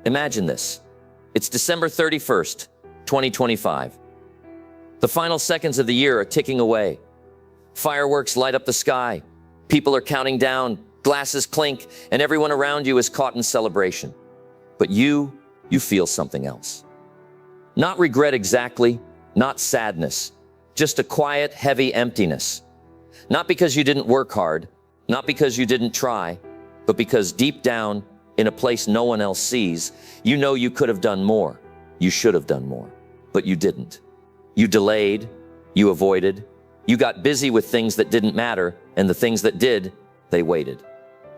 Imagine this. It's December 31st, 2025. The final seconds of the year are ticking away. Fireworks light up the sky. People are counting down, glasses clink, and everyone around you is caught in celebration. But you feel something else. Not regret exactly, not sadness, just a quiet, heavy emptiness. Not because you didn't work hard, not because you didn't try, but because deep down, in a place no one else sees, you know you could have done more. You should have done more, but you didn't. You delayed, you avoided, you got busy with things that didn't matter, and the things that did, they waited.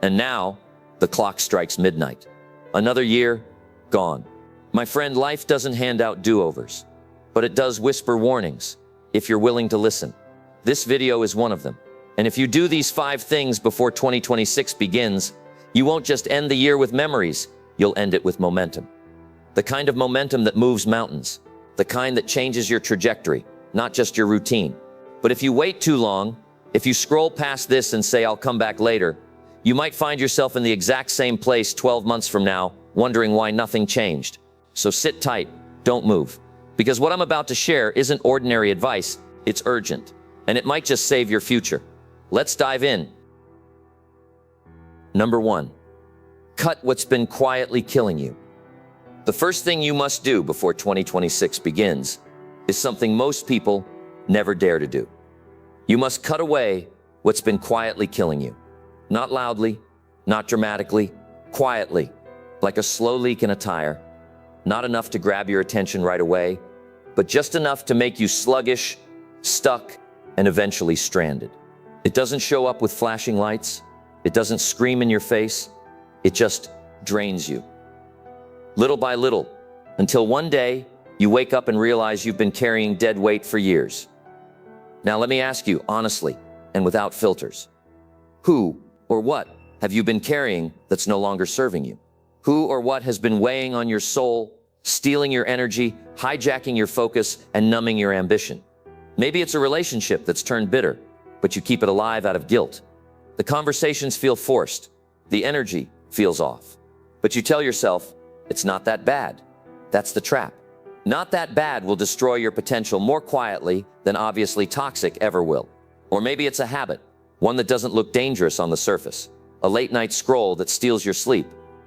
And now, the clock strikes midnight. Another year, gone. My friend, life doesn't hand out do-overs, but it does whisper warnings, if you're willing to listen. This video is one of them. And if you do these 5 things before 2026 begins, you won't just end the year with memories, you'll end it with momentum. The kind of momentum that moves mountains, the kind that changes your trajectory, not just your routine. But if you wait too long, if you scroll past this and say, I'll come back later, you might find yourself in the exact same place 12 months from now, wondering why nothing changed. So sit tight, don't move. Because what I'm about to share isn't ordinary advice, it's urgent. And it might just save your future. Let's dive in. Number 1, cut what's been quietly killing you. The first thing you must do before 2026 begins is something most people never dare to do. You must cut away what's been quietly killing you. Not loudly, not dramatically, quietly, like a slow leak in a tire. Not enough to grab your attention right away, but just enough to make you sluggish, stuck, and eventually stranded. It doesn't show up with flashing lights. It doesn't scream in your face. It just drains you. Little by little, until one day you wake up and realize you've been carrying dead weight for years. Now let me ask you honestly and without filters. Who or what have you been carrying that's no longer serving you? Who or what has been weighing on your soul, stealing your energy, hijacking your focus, and numbing your ambition? Maybe it's a relationship that's turned bitter, but you keep it alive out of guilt. The conversations feel forced. The energy feels off. But you tell yourself, it's not that bad. That's the trap. Not that bad will destroy your potential more quietly than obviously toxic ever will. Or maybe it's a habit, one that doesn't look dangerous on the surface. A late night scroll that steals your sleep.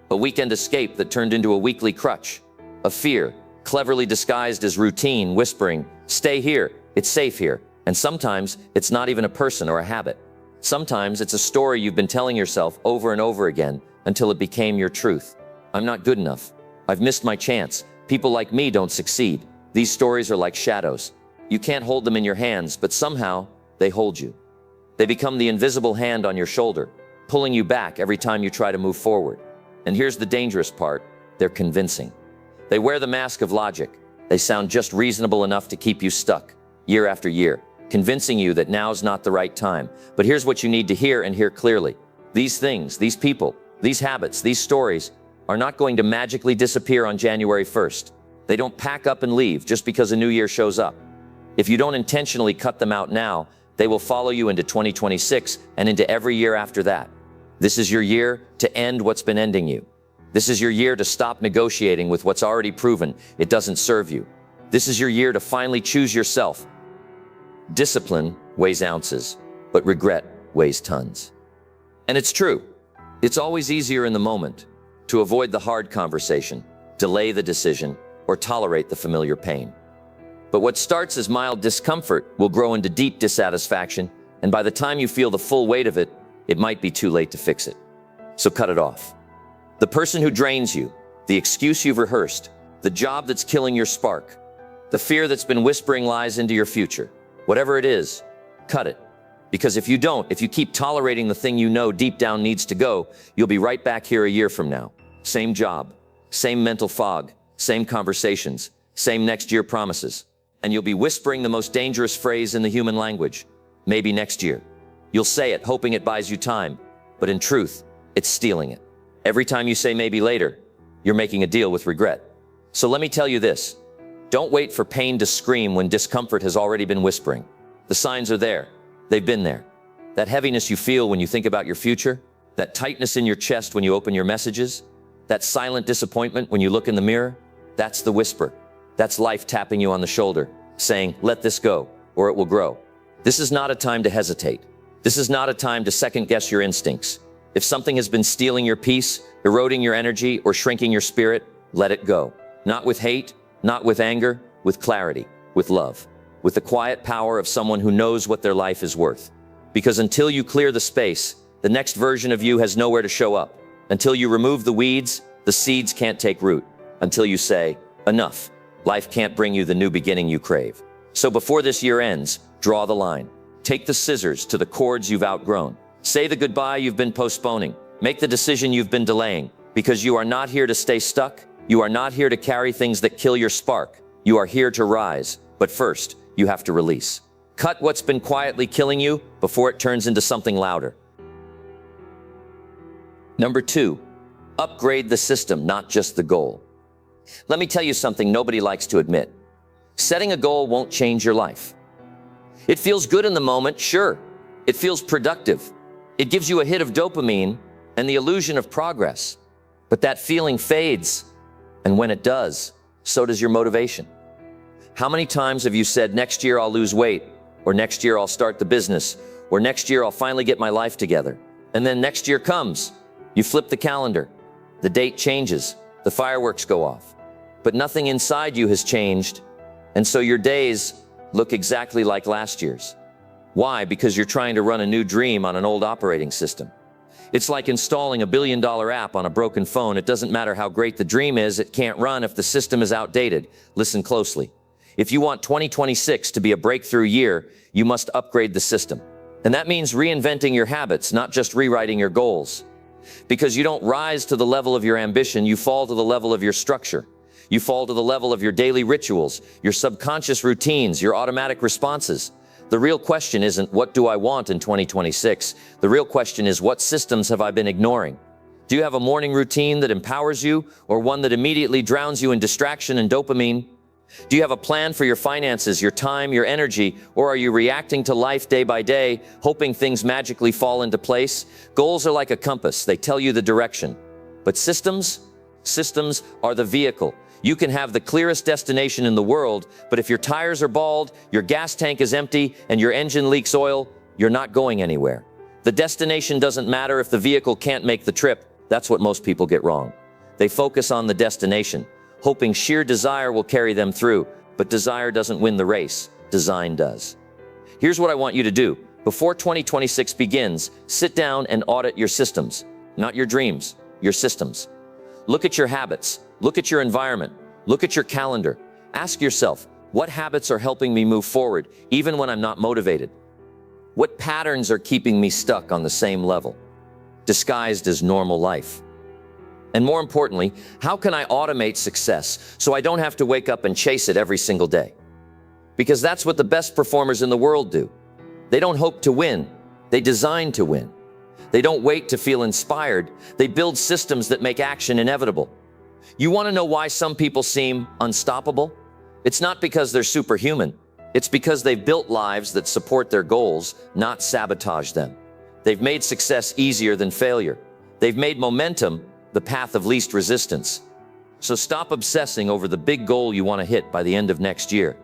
A weekend escape that turned into a weekly crutch. A fear, cleverly disguised as routine, whispering, stay here, it's safe here. And sometimes it's not even a person or a habit. Sometimes it's a story you've been telling yourself over and over again until it became your truth. I'm not good enough. I've missed my chance. People like me don't succeed. These stories are like shadows. You can't hold them in your hands, but somehow they hold you. They become the invisible hand on your shoulder, pulling you back every time you try to move forward. And here's the dangerous part. They're convincing. They wear the mask of logic. They sound just reasonable enough to keep you stuck, year after year, convincing you that now's not the right time. But here's what you need to hear and hear clearly. These things, these people, these habits, these stories are not going to magically disappear on January 1st. They don't pack up and leave just because a new year shows up. If you don't intentionally cut them out now, they will follow you into 2026 and into every year after that. This is your year to end what's been ending you. This is your year to stop negotiating with what's already proven it doesn't serve you. This is your year to finally choose yourself. Discipline weighs ounces, but regret weighs tons. And it's true. It's always easier in the moment to avoid the hard conversation, delay the decision, or tolerate the familiar pain. But what starts as mild discomfort will grow into deep dissatisfaction, and by the time you feel the full weight of it, it might be too late to fix it. So cut it off. The person who drains you, the excuse you've rehearsed, the job that's killing your spark, the fear that's been whispering lies into your future, whatever it is, cut it. Because if you don't, if you keep tolerating the thing you know deep down needs to go, you'll be right back here a year from now. Same job, same mental fog, same conversations, same next year promises. And you'll be whispering the most dangerous phrase in the human language, maybe next year. You'll say it, hoping it buys you time, but in truth, it's stealing it. Every time you say maybe later, you're making a deal with regret. So let me tell you this, don't wait for pain to scream when discomfort has already been whispering. The signs are there. They've been there. That heaviness you feel when you think about your future, that tightness in your chest when you open your messages, That silent disappointment when you look in the mirror, that's the whisper. That's life tapping you on the shoulder, saying, let this go, or it will grow. This is not a time to hesitate. This is not a time to second-guess your instincts. If something has been stealing your peace, eroding your energy, or shrinking your spirit, let it go. Not with hate, not with anger, with clarity, with love, with the quiet power of someone who knows what their life is worth. Because until you clear the space, the next version of you has nowhere to show up. Until you remove the weeds, the seeds can't take root. Until you say, enough. Life can't bring you the new beginning you crave. So before this year ends, draw the line. Take the scissors to the cords you've outgrown. Say the goodbye you've been postponing. Make the decision you've been delaying. Because you are not here to stay stuck. You are not here to carry things that kill your spark. You are here to rise. But first, you have to release. Cut what's been quietly killing you before it turns into something louder. Number 2, upgrade the system, not just the goal. Let me tell you something nobody likes to admit. Setting a goal won't change your life. It feels good in the moment, sure. It feels productive. It gives you a hit of dopamine and the illusion of progress. But that feeling fades. And when it does, so does your motivation. How many times have you said, next year I'll lose weight, or next year I'll start the business, or next year I'll finally get my life together? And then next year comes. You flip the calendar. The date changes. The fireworks go off. But nothing inside you has changed. And so your days look exactly like last year's. Why? Because you're trying to run a new dream on an old operating system. It's like installing a billion-dollar app on a broken phone. It doesn't matter how great the dream is, it can't run if the system is outdated. Listen closely. If you want 2026 to be a breakthrough year, you must upgrade the system. And that means reinventing your habits, not just rewriting your goals. Because you don't rise to the level of your ambition, you fall to the level of your structure. You fall to the level of your daily rituals, your subconscious routines, your automatic responses. The real question isn't, what do I want in 2026? The real question is, what systems have I been ignoring? Do you have a morning routine that empowers you, or one that immediately drowns you in distraction and dopamine? Do you have a plan for your finances, your time, your energy, or are you reacting to life day by day, hoping things magically fall into place? Goals are like a compass. They tell you the direction. But systems are the vehicle. You can have the clearest destination in the world, but if your tires are bald, your gas tank is empty, and your engine leaks oil, you're not going anywhere. The destination doesn't matter if the vehicle can't make the trip. That's what most people get wrong. They focus on the destination, hoping sheer desire will carry them through, but desire doesn't win the race, design does. Here's what I want you to do. Before 2026 begins, sit down and audit your systems, not your dreams, your systems. Look at your habits, look at your environment, look at your calendar. Ask yourself, what habits are helping me move forward, even when I'm not motivated? What patterns are keeping me stuck on the same level, disguised as normal life? And more importantly, how can I automate success so I don't have to wake up and chase it every single day? Because that's what the best performers in the world do. They don't hope to win, they design to win. They don't wait to feel inspired, they build systems that make action inevitable. You want to know why some people seem unstoppable? It's not because they're superhuman. It's because they've built lives that support their goals, not sabotage them. They've made success easier than failure. They've made momentum the path of least resistance. So stop obsessing over the big goal you want to hit by the end of next year.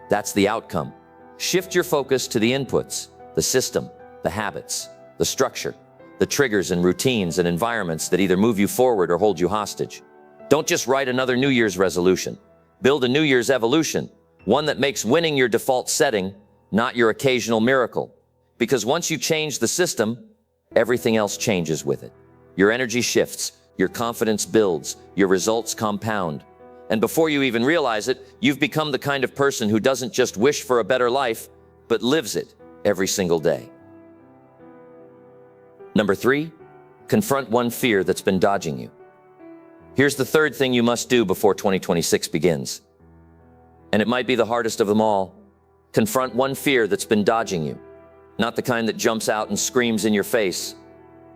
That's the outcome. Shift your focus to the inputs, the system, the habits, the structure, the triggers and routines and environments that either move you forward or hold you hostage. Don't just write another New Year's resolution. Build a New Year's evolution, one that makes winning your default setting, not your occasional miracle. Because once you change the system, everything else changes with it. Your energy shifts, your confidence builds, your results compound. And before you even realize it, you've become the kind of person who doesn't just wish for a better life, but lives it every single day. Number 3, confront one fear that's been dodging you. Here's the third thing you must do before 2026 begins. And it might be the hardest of them all. Confront one fear that's been dodging you. Not the kind that jumps out and screams in your face.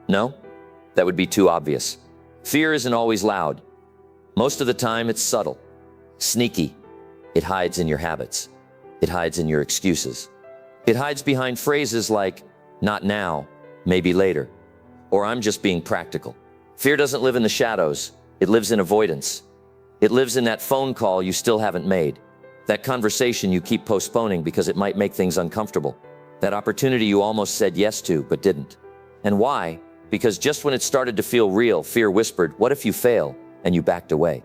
No, that would be too obvious. Fear isn't always loud. Most of the time, it's subtle, sneaky. It hides in your habits. It hides in your excuses. It hides behind phrases like, not now, maybe later, or I'm just being practical. Fear doesn't live in the shadows. It lives in avoidance. It lives in that phone call you still haven't made, that conversation you keep postponing because it might make things uncomfortable, that opportunity you almost said yes to but didn't. And why? Because just when it started to feel real, fear whispered, "What if you fail?" and you backed away.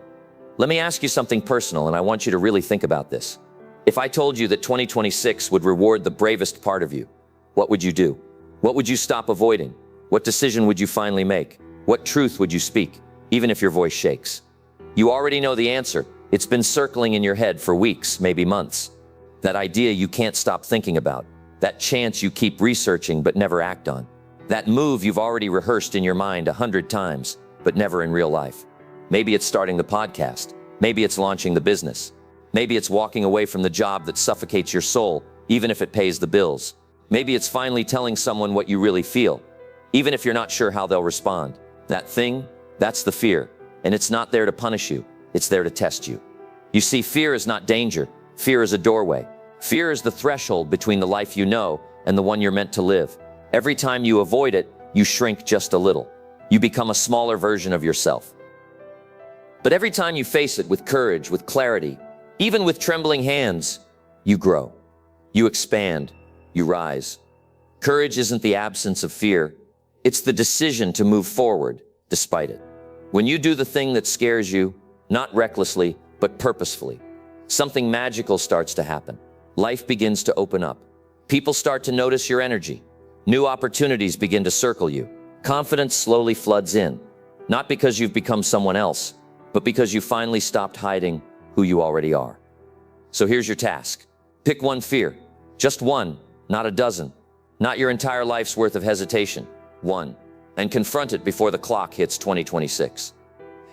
Let me ask you something personal, and I want you to really think about this. If I told you that 2026 would reward the bravest part of you, what would you do? What would you stop avoiding? What decision would you finally make? What truth would you speak, even if your voice shakes? You already know the answer. It's been circling in your head for weeks, maybe months. That idea you can't stop thinking about. That chance you keep researching but never act on. That move you've already rehearsed in your mind 100 times, but never in real life. Maybe it's starting the podcast. Maybe it's launching the business. Maybe it's walking away from the job that suffocates your soul, even if it pays the bills. Maybe it's finally telling someone what you really feel, even if you're not sure how they'll respond. That thing, that's the fear. And it's not there to punish you. It's there to test you. You see, fear is not danger. Fear is a doorway. Fear is the threshold between the life you know and the one you're meant to live. Every time you avoid it, you shrink just a little. You become a smaller version of yourself. But every time you face it with courage, with clarity, even with trembling hands, you grow. You expand. You rise. Courage isn't the absence of fear. It's the decision to move forward despite it. When you do the thing that scares you, not recklessly, but purposefully, something magical starts to happen. Life begins to open up. People start to notice your energy. New opportunities begin to circle you. Confidence slowly floods in, not because you've become someone else, but because you finally stopped hiding who you already are. So here's your task. Pick one fear, just one, not a dozen, not your entire life's worth of hesitation, one, and confront it before the clock hits 2026.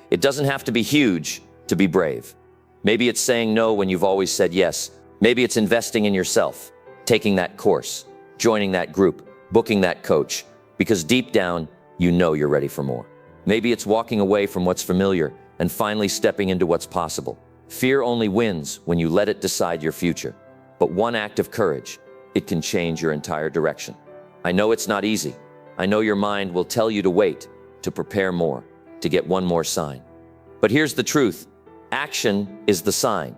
It doesn't have to be huge to be brave. Maybe it's saying no when you've always said yes. Maybe it's investing in yourself, taking that course, joining that group, booking that coach, because deep down, you know you're ready for more. Maybe it's walking away from what's familiar and finally stepping into what's possible. Fear only wins when you let it decide your future. But one act of courage, it can change your entire direction. I know it's not easy. I know your mind will tell you to wait, to prepare more, to get one more sign. But here's the truth. Action is the sign.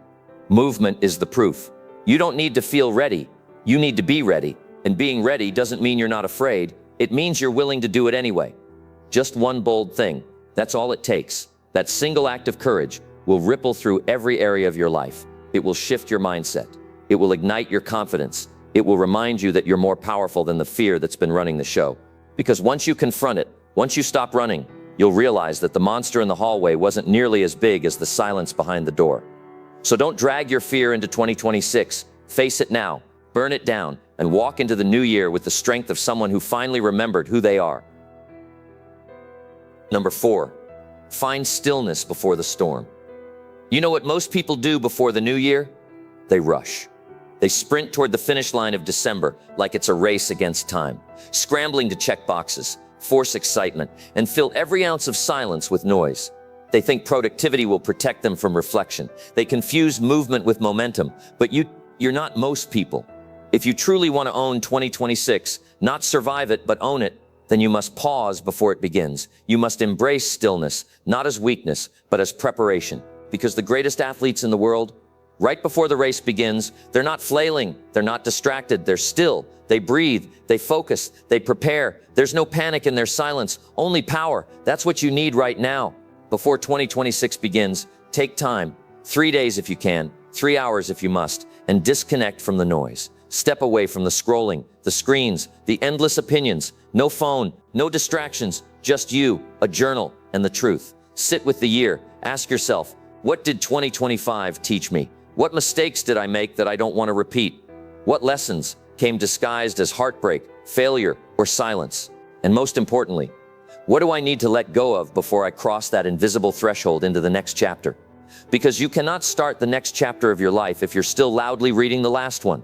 Movement is the proof. You don't need to feel ready. You need to be ready. And being ready doesn't mean you're not afraid. It means you're willing to do it anyway. Just one bold thing. That's all it takes. That single act of courage will ripple through every area of your life. It will shift your mindset. It will ignite your confidence. It will remind you that you're more powerful than the fear that's been running the show. Because once you confront it, once you stop running, you'll realize that the monster in the hallway wasn't nearly as big as the silence behind the door. So don't drag your fear into 2026. Face it now, burn it down, and walk into the new year with the strength of someone who finally remembered who they are. Number 4, find stillness before the storm. You know what most people do before the new year? They rush. They sprint toward the finish line of December like it's a race against time, scrambling to check boxes, force excitement, and fill every ounce of silence with noise. They think productivity will protect them from reflection. They confuse movement with momentum, but you're not most people. If you truly want to own 2026, not survive it, but own it, then you must pause before it begins. You must embrace stillness, not as weakness, but as preparation. Because the greatest athletes in the world, right before the race begins, they're not flailing, they're not distracted, they're still, they breathe, they focus, they prepare. There's no panic in their silence, only power. That's what you need right now. Before 2026 begins, take time, 3 days if you can, 3 hours if you must, and disconnect from the noise. Step away from the scrolling, the screens, the endless opinions. No phone, no distractions, just you, a journal, and the truth. Sit with the year. Ask yourself, what did 2025 teach me? What mistakes did I make that I don't want to repeat? What lessons came disguised as heartbreak, failure, or silence? And most importantly, what do I need to let go of before I cross that invisible threshold into the next chapter? Because you cannot start the next chapter of your life if you're still loudly reading the last one.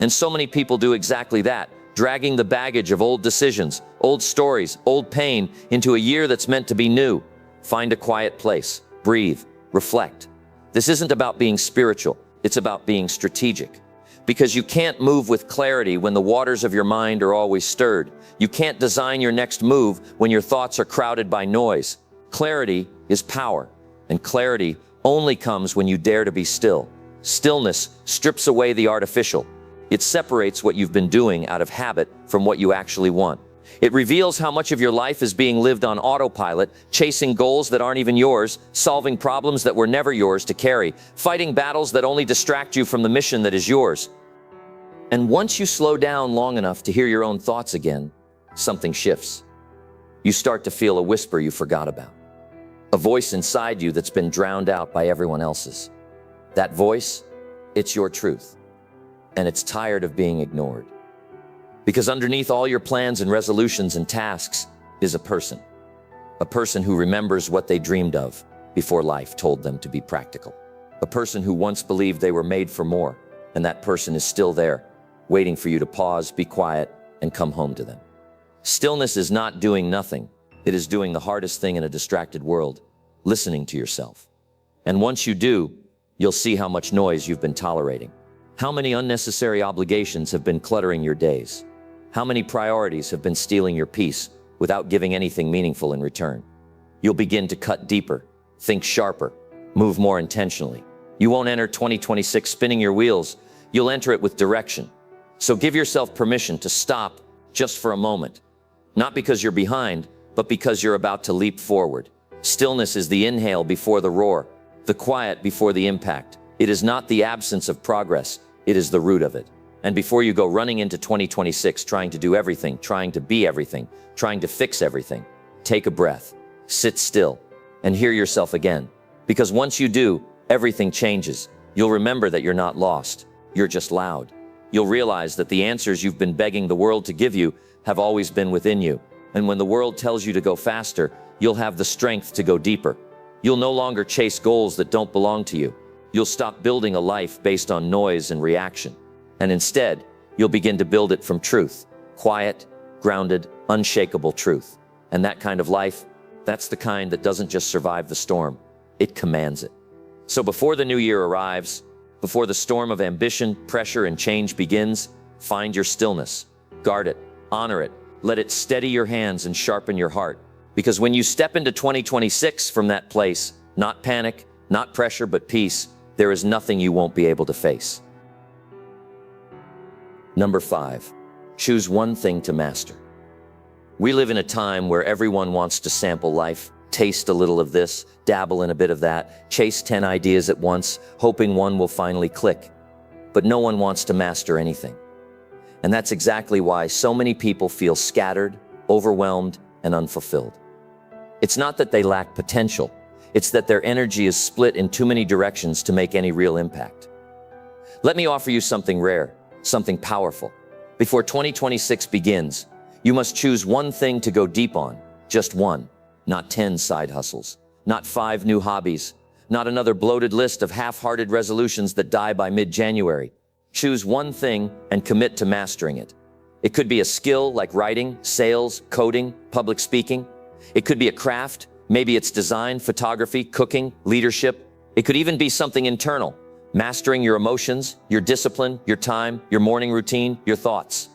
And so many people do exactly that, dragging the baggage of old decisions, old stories, old pain into a year that's meant to be new. Find a quiet place, breathe, reflect. This isn't about being spiritual, it's about being strategic. Because you can't move with clarity when the waters of your mind are always stirred. You can't design your next move when your thoughts are crowded by noise. Clarity is power, and clarity only comes when you dare to be still. Stillness strips away the artificial. It separates what you've been doing out of habit from what you actually want. It reveals how much of your life is being lived on autopilot, chasing goals that aren't even yours, solving problems that were never yours to carry, fighting battles that only distract you from the mission that is yours. And once you slow down long enough to hear your own thoughts again, something shifts. You start to feel a whisper you forgot about. A voice inside you that's been drowned out by everyone else's. That voice, it's your truth. And it's tired of being ignored. Because underneath all your plans and resolutions and tasks is a person. A person who remembers what they dreamed of before life told them to be practical. A person who once believed they were made for more, and that person is still there, waiting for you to pause, be quiet, and come home to them. Stillness is not doing nothing. It is doing the hardest thing in a distracted world, listening to yourself. And once you do, you'll see how much noise you've been tolerating. How many unnecessary obligations have been cluttering your days? How many priorities have been stealing your peace without giving anything meaningful in return? You'll begin to cut deeper, think sharper, move more intentionally. You won't enter 2026 spinning your wheels. You'll enter it with direction. So give yourself permission to stop just for a moment. Not because you're behind, but because you're about to leap forward. Stillness is the inhale before the roar, the quiet before the impact. It is not the absence of progress. It is the root of it. And before you go running into 2026 trying to do everything, trying to be everything, trying to fix everything, take a breath, sit still, and hear yourself again. Because once you do, everything changes. You'll remember that you're not lost. You're just loud. You'll realize that the answers you've been begging the world to give you have always been within you. And when the world tells you to go faster, you'll have the strength to go deeper. You'll no longer chase goals that don't belong to you. You'll stop building a life based on noise and reaction. And instead, you'll begin to build it from truth. Quiet, grounded, unshakable truth. And that kind of life, that's the kind that doesn't just survive the storm. It commands it. So before the new year arrives, before the storm of ambition, pressure, and change begins, find your stillness. Guard it, honor it, let it steady your hands and sharpen your heart. Because when you step into 2026 from that place, not panic, not pressure, but peace, there is nothing you won't be able to face. Number 5, choose one thing to master. We live in a time where everyone wants to sample life, taste a little of this, dabble in a bit of that, chase 10 ideas at once, hoping one will finally click. But no one wants to master anything. And that's exactly why so many people feel scattered, overwhelmed, and unfulfilled. It's not that they lack potential. It's that their energy is split in too many directions to make any real impact. Let me offer you something rare, something powerful. Before 2026 begins, you must choose one thing to go deep on, just one, not 10 side hustles, not 5 new hobbies, not another bloated list of half-hearted resolutions that die by mid-January. Choose one thing and commit to mastering it. It could be a skill like writing, sales, coding, public speaking. It could be a craft. Maybe it's design, photography, cooking, leadership. It could even be something internal, mastering your emotions, your discipline, your time, your morning routine, your thoughts.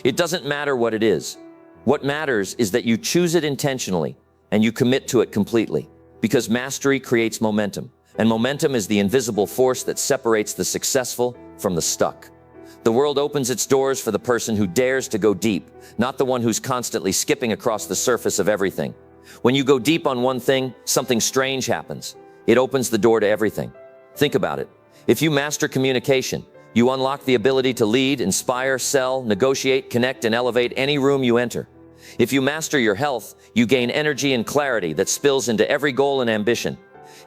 It doesn't matter what it is. What matters is that you choose it intentionally and you commit to it completely. Because mastery creates momentum, and momentum is the invisible force that separates the successful from the stuck. The world opens its doors for the person who dares to go deep, not the one who's constantly skipping across the surface of everything. When you go deep on one thing, something strange happens. It opens the door to everything. Think about it. If you master communication, you unlock the ability to lead, inspire, sell, negotiate, connect, and elevate any room you enter. If you master your health, you gain energy and clarity that spills into every goal and ambition.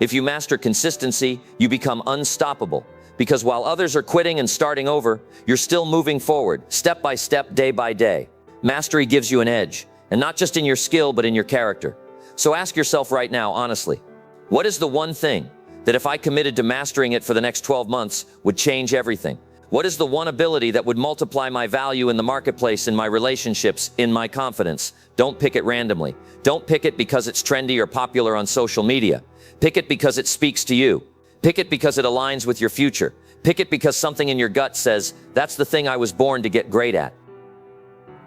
If you master consistency, you become unstoppable. Because while others are quitting and starting over, you're still moving forward, step by step, day by day. Mastery gives you an edge, and not just in your skill, but in your character. So ask yourself right now, honestly, what is the one thing that if I committed to mastering it for the next 12 months would change everything? What is the one ability that would multiply my value in the marketplace, in my relationships, in my confidence? Don't pick it randomly. Don't pick it because it's trendy or popular on social media. Pick it because it speaks to you. Pick it because it aligns with your future. Pick it because something in your gut says, that's the thing I was born to get great at.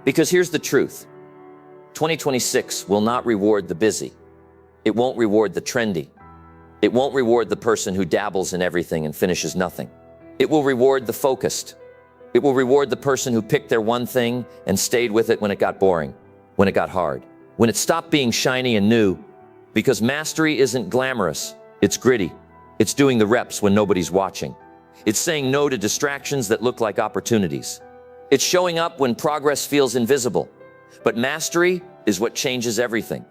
Because here's the truth. 2026 will not reward the busy. It won't reward the trendy. It won't reward the person who dabbles in everything and finishes nothing. It will reward the focused. It will reward the person who picked their one thing and stayed with it when it got boring, when it got hard, when it stopped being shiny and new. Because mastery isn't glamorous, it's gritty. It's doing the reps when nobody's watching. It's saying no to distractions that look like opportunities. It's showing up when progress feels invisible. But mastery is what changes everything.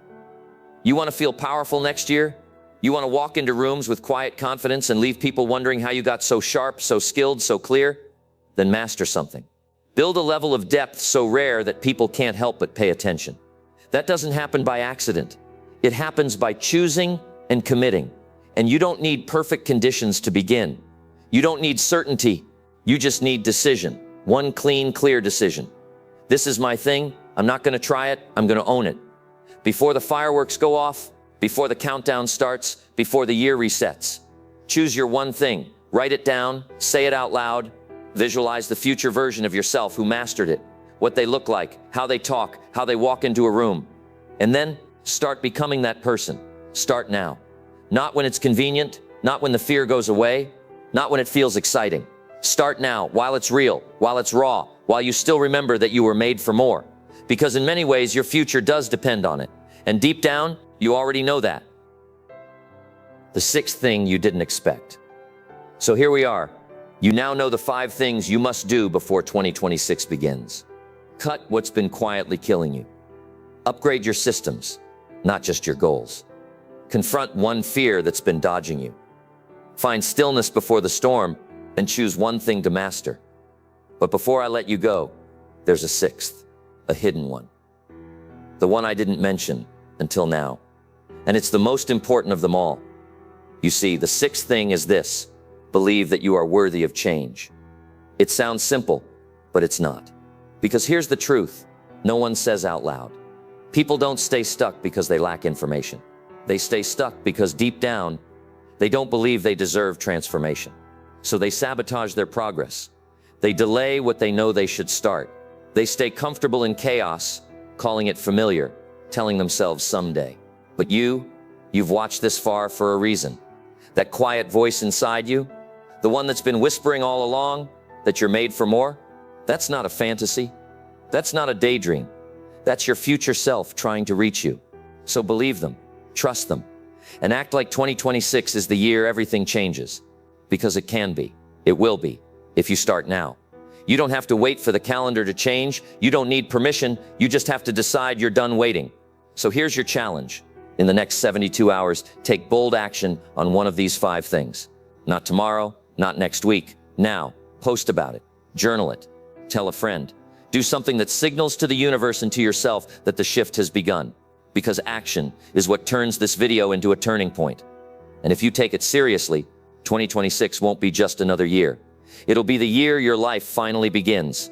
You want to feel powerful next year? You want to walk into rooms with quiet confidence and leave people wondering how you got so sharp, so skilled, so clear? Then master something. Build a level of depth so rare that people can't help but pay attention. That doesn't happen by accident. It happens by choosing and committing. And you don't need perfect conditions to begin. You don't need certainty. You just need decision. One clean, clear decision. This is my thing. I'm not going to try it. I'm going to own it. Before the fireworks go off, before the countdown starts, before the year resets. Choose your one thing. Write it down. Say it out loud. Visualize the future version of yourself who mastered it. What they look like, how they talk, how they walk into a room. And then start becoming that person. Start now. Not when it's convenient, not when the fear goes away, not when it feels exciting. Start now, while it's real, while it's raw, while you still remember that you were made for more. Because in many ways, your future does depend on it. And deep down, you already know that. The sixth thing you didn't expect. So here we are. You now know the 5 things you must do before 2026 begins. Cut what's been quietly killing you. Upgrade your systems, not just your goals. Confront one fear that's been dodging you. Find stillness before the storm and choose one thing to master. But before I let you go, there's a 6th, a hidden one. The one I didn't mention until now. And it's the most important of them all. You see, the 6th thing is this: believe that you are worthy of change. It sounds simple, but it's not. Because here's the truth, no one says out loud. People don't stay stuck because they lack information. They stay stuck because deep down, they don't believe they deserve transformation. So they sabotage their progress. They delay what they know they should start. They stay comfortable in chaos, calling it familiar, telling themselves someday. But you've watched this far for a reason. That quiet voice inside you, the one that's been whispering all along that you're made for more, that's not a fantasy. That's not a daydream. That's your future self trying to reach you. So believe them, trust them, and act like 2026 is the year everything changes. Because it can be, it will be, if you start now. You don't have to wait for the calendar to change. You don't need permission. You just have to decide you're done waiting. So here's your challenge. In the next 72 hours, take bold action on one of these 5 things. Not tomorrow, not next week. Now, post about it, journal it, tell a friend. Do something that signals to the universe and to yourself that the shift has begun. Because action is what turns this video into a turning point. And if you take it seriously, 2026 won't be just another year. It'll be the year your life finally begins.